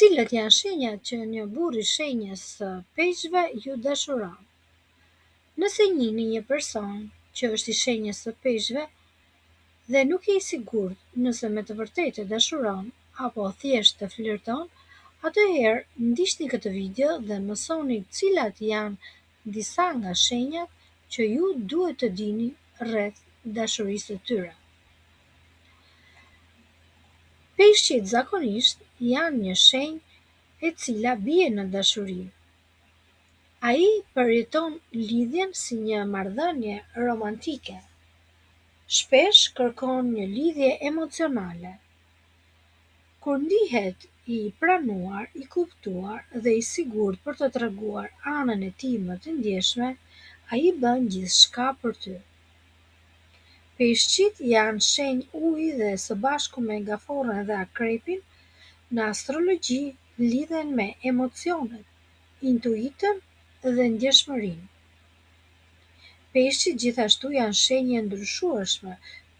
Cilat janë shenjat që një burr i shenjës së peshqve ju dashuron? Nëse njihni një person që është i shenjës së peshqve dhe nuk je i sigurt nëse me të vërtetë e dashuron apo thjesht të flirton, atëherë ndiqni këtë video dhe mësoni cilat janë disa nga shenjat që ju duhet të dini rreth dashurisë së tyre. Peshqit zakonisht janë një shenjë e cila bie në dashuri. Ai përjeton lidhjen si një marrëdhënie romantike. Shpesh kërkon një lidhje emocionale. Kur ndihet i pranuar, i kuptuar dhe i sigurt për të treguar anën e tij më të ndjeshme, ai bën gjithçka për ty. Peshqit janë shenjë uji dhe së bashku me gaforën dhe akrepin, në astrologji lidhen me emocionet, intuitën dhe ndjeshmërinë. Peshqit gjithashtu janë shenjë e ndryshueshme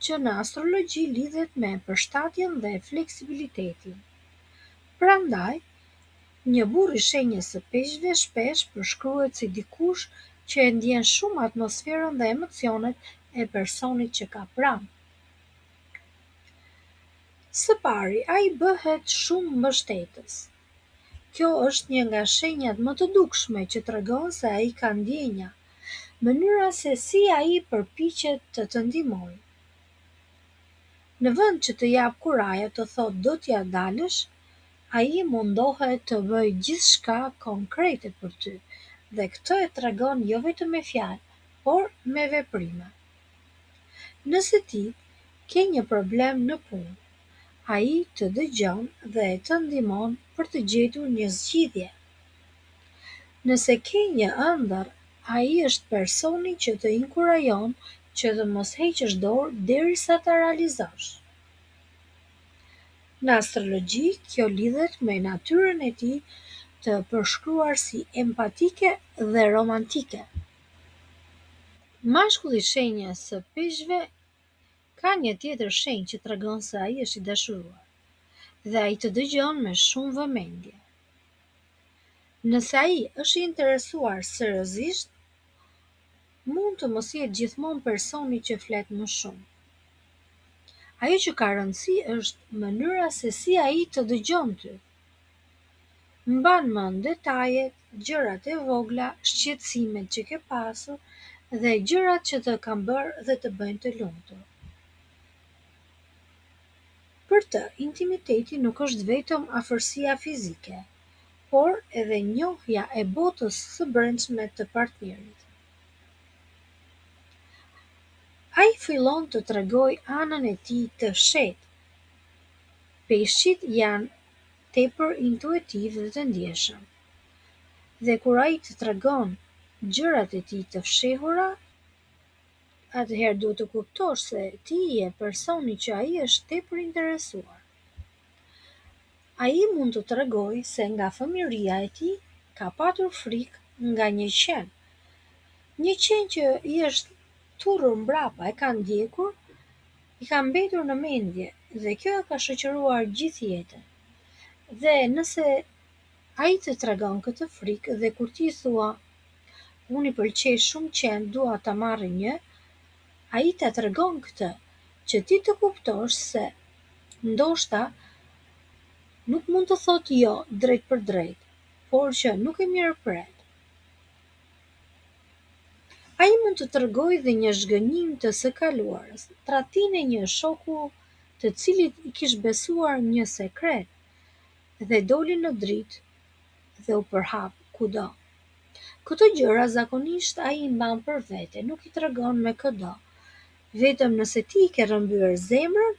që në astrologji lidhet me përshtatjen dhe fleksibilitetin. Prandaj, një burr i shenjës së peshqve shpesh përshkruhet si dikush që e ndjen shumë atmosferën dhe emocionet e personit që ka pranë. Së pari, ai bëhet shumë mbështetës. Kjo është një nga shenjat më të dukshme që tregon se ai ka ndjenja, mënyra se si ai përpiqet të ndihmojë. Në vend që të jap kuraje të thotë do t'ja dalësh, ai mundohet të bëjë gjithçka konkrete për ty, dhe këtë e tregon jo vetëm me fjalë, por me veprime. Nëse ti ke një problem në punë, ai të dëgjon dhe të ndihmon për të gjetur një zgjidhje. Nëse ke një ëndër, ai është personi që të inkurajon që të mos heqësh dorë derisa ta realizosh. Në astrologji, kjo lidhet me natyrën e tij të përshkruar si empatike dhe romantike. Mashkulli i shenjës së peshqve ka një tjetër shenjë që tregon se ai është i dashuruar, dhe ai të dëgjon me shumë vëmendje. Nëse ai është i interesuar seriozisht, mund të mos jetë gjithmonë personi që flet më shumë. Ajo që ka rëndësi është mënyra se si ai të dëgjon ty. Mban mend detajet, gjërat e vogla, shqetësimet që ke pasur dhe gjërat që të kanë bërë dhe të bëjnë të lumtur. Për të, intimiteti nuk është vetëm afërsia fizike, por edhe njohja e botës së brendshme të partnerit. Ai fillon të tregojë anën e tij të fshehtë. Peshqit janë tepër intuitiv dhe të ndjeshëm. Dhe kur ai të tregon gjërat e tij të fshehura, atëherë duhet të kuptosh se ti je personi që ai është tepër interesuar. Ai mund të tregojë se nga fëmijëria e tij ka patur frikë nga një qen që i është turrur mbrapa, e ka ndjekur, i ka mbetur në mendje dhe kjo e ka shoqëruar gjithë jetën. Dhe nëse ai të tregon këtë frikë dhe kur ti thua unë i pëlqej shumë qen, dua ta marrë një, ai ta tregon këtë që ti të kuptosh se ndoshta nuk mund të thotë jo drejt për drejt, por që nuk e mirëpret. Ai mund të tregojë dhe një zhgënjim të së kaluarës, tradhtinë e një shoku të cilit i kish besuar një sekret dhe doli në dritë dhe u përhap kudo. Këto gjëra zakonisht ai i mban për vete, nuk i tregon me këdo. Vetëm nëse ti ke rrëmbyer zemrën,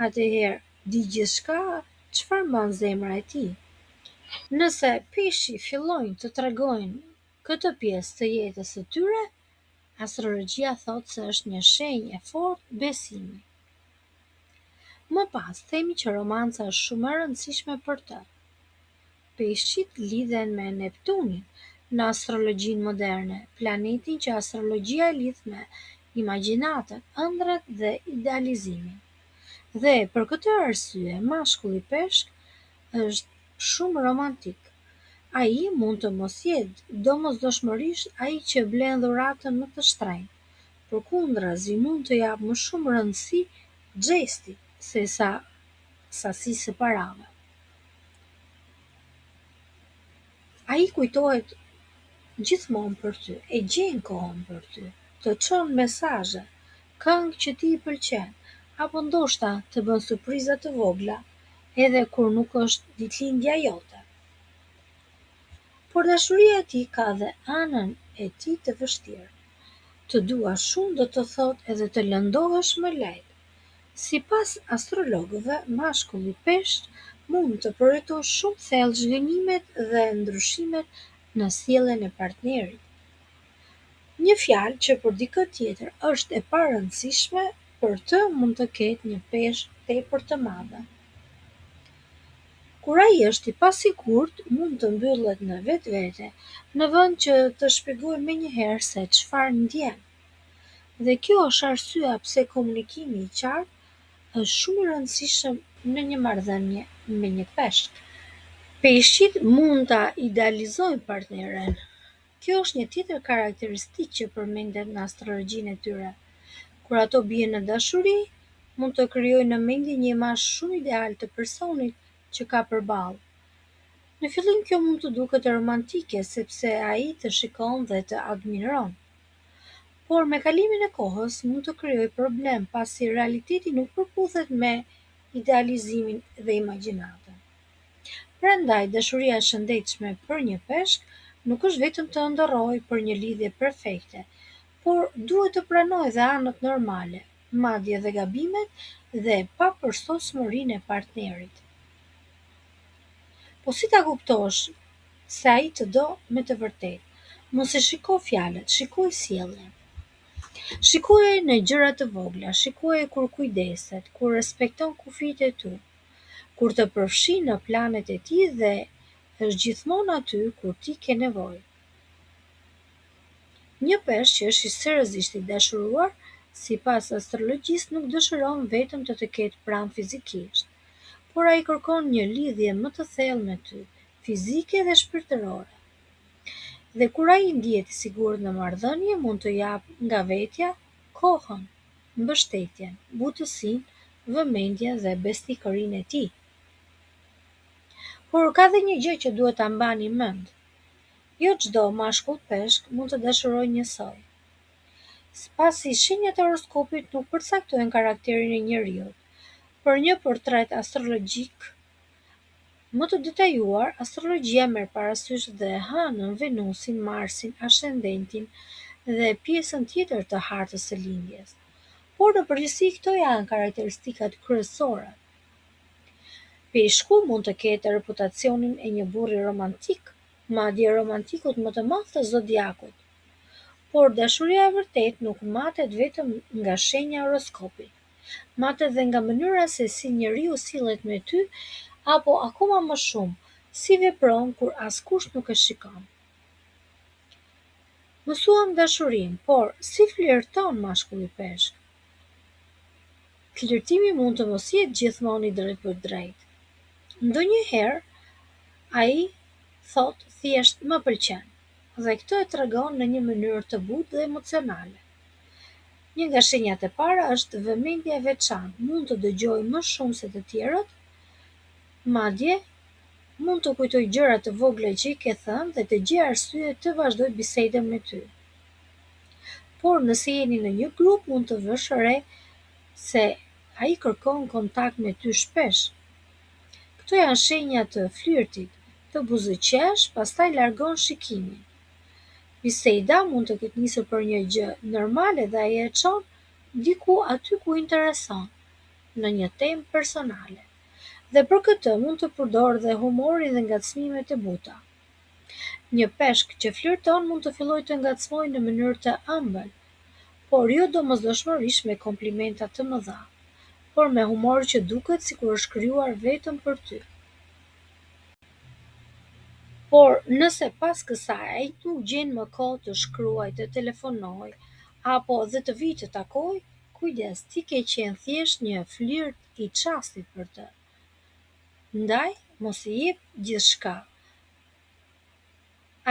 atëherë di gjithçka çfarë mban zemra e tij. Nëse peshqi fillojnë të tregojnë këtë pjesë të jetës së tyre, astrologjia thotë se është një shenjë e fortë besimi. Më pas themi që romanca është shumë e rëndësishme për të. Peshqit lidhen me Neptunin në astrologjinë moderne, planetin që astrologjia e lidh me imagjinatën, ëndrat dhe idealizimin. Dhe për këtë arsye, mashkulli peshk është shumë romantik. Ai mund të mos jetë domosdoshmërisht ai që blen dhuratën më të shtrenjtë, përkundrazi mund të jap më shumë rëndësi xhestit sesa sasisë së parave. Ai kujtohet gjithmonë për ty, e gjen kohën për ty, të çon mesazhe, këngë që ti i pëlqen, apo ndoshta të bën surpriza të vogla, edhe kur nuk është ditëlindja jote. Por dashuria e tij ka dhe anën e tij të vështirë. Të duash shumë do të thotë edhe të lëndohesh më lehtë. Sipas astrologëve, mashkulli Peshq mund të përjetojë shumë thellë zhgënjimet dhe ndryshimet në sjelljen e partnerit. Një fjalë që për dikë tjetër është e parëndësishme, për të mund të ketë një peshë tepër të madhe. Kur ai është i pasigurt, mund të mbyllet në vetvete, në vend që të shpjegojë menjëherë se çfarë ndjen. Dhe kjo është arsyeja pse komunikimi i qartë është shumë i rëndësishëm në një marrëdhënie me një peshk. Peshqit mund ta idealizojnë partneren. Kjo është një tjetër karakteristikë që përmendet në astrologjinë e tyre. Kur ato bien në dashuri, mund të krijojnë në mendje një imazh shumë ideal të personit që ka përballë. Në fillim kjo mund të duket romantike sepse ai të shikon dhe të admiron. Por me kalimin e kohës mund të krijojë problem pasi realiteti nuk përputhet me idealizimin dhe imagjinatën. Prandaj dashuria e shëndetshme për një peshk nuk është vetëm të ëndërrojë për një lidhje perfekte, por duhet të pranojë dhe anët normale, madje edhe gabimet dhe papërsosmërinë e partnerit. Po si ta kuptosh se ai të do me të vërtetë? Mos e shiko fjalët, shikoj sjelljen. Shikoje në gjëra të vogla, shikoje kur kujdeset, kur respekton kufitë e tu, kur të përfshin në planet e tij dhe është gjithmonë aty kur ti ke nevojë. Një peshq që është seriozisht i dashuruar, sipas astrologjisë nuk dëshiron vetëm të ketë pranë fizikisht, por ai kërkon një lidhje më të thellë me ty, fizike dhe shpirtërore. Dhe kur ai ndihet i sigurt në marrëdhënie, mund të jap nga vetja kohën, mbështetjen, butësinë, vëmendjen dhe besnikërinë e tij. Por ka dhe një gjë që duhet ta mbani mend. Jo çdo mashkull peshk mund të dashurojë njësoj. Pasi shenjat e horoskopit nuk përcaktojnë karakterin e njeriut. Për një portret astrologjik më të detajuar, astrologjia merr parasysh dhe hënën, Venusin, Marsin, ascendentin dhe pjesën tjetër të hartës së lindjes. Por në përgjithësi këto janë karakteristikat kryesore. Peshku mund të ketë reputacionin e një burri romantik, madje romantikut më të madh të zodiakut. Por dashuria e vërtetë nuk matet vetëm nga shenja e horoskopit. Matet dhe nga mënyra se si njeriu sillet me ty, apo akoma më shumë, si vepron kur askush nuk e shikon. Mësuam dashurinë, por si flirton mashkulli peshk? Flirtimi mund të mos jetë gjithmonë i drejtë për drejtë. Ndonjëherë ai thotë thjesht më pëlqen, dhe këtë e tregon në një mënyrë të butë dhe emocionale. Një nga shenjat e para është vëmendja e veçantë, mund të dëgjojë më shumë se të tjerët, madje mund të kujtojë gjëra të vogla që i ke thënë dhe të gjejë arsye të vazhdojë bisedën me ty. Por nëse jeni në një grup mund të vësh re se ai kërkon kontakt me ty shpesh. Këto janë shenja të flirtit, të buzëqesh, pastaj largon shikimin. Biseda mund të ketë nisur për një gjë normale dhe ai e çon diku aty ku intereson, në një temë personale. Dhe për këtë mund të përdorë dhe humorin dhe ngacmimet e buta. Një peshk që flirton mund të fillojë të ngacmojë në mënyrë të ëmbël, por jo domosdoshmërisht me komplimenta të mëdha, por me humor që duket sikur është krijuar vetëm për ty. Por nëse pas kësaj ai nuk gjen më kohë të shkruajë, të telefonojë, apo dhe të vijë të takojë, kujdes, ti ke qenë thjesht një flirt i çastit për të. Ndaj, mos i jep gjithçka.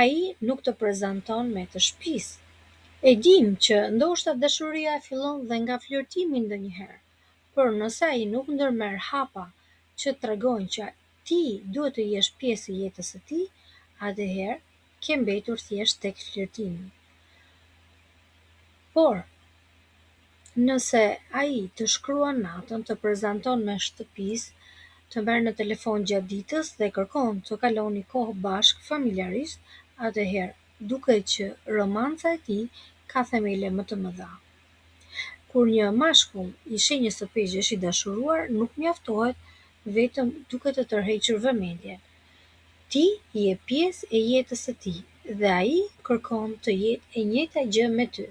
Ai nuk të prezanton me të shtëpisë. E dim që ndoshta dashuria fillon dhe nga flirtimi ndonjëherë, por nëse ai nuk ndërmerr hapa që tregojnë që ti duhet të jesh pjesë e jetës së tij, atëherë ke mbetur thjesht tek flirtimi. Por nëse ai të shkruan natën, të prezanton me shtëpisë, të merr në telefon gjatë ditës dhe kërkon të kaloni kohë bashkë familjarisht, atëherë duket që romanca e tij ka themele më të mëdha. Kur një mashkull i shenjës së peshë është i dashuruar, nuk mjaftohet vetëm duke të tërhequr vëmendjen. Ti je pjesë e jetës së tij dhe ai kërkon të jetë e njëjta gjë me ty.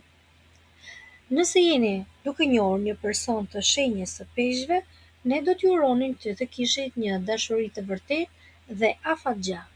Nëse jeni duke njohur një person të shenjës së peshëve, ne do t'ju uronim që të kishit një dashuri të vërtetë dhe afatgjatë.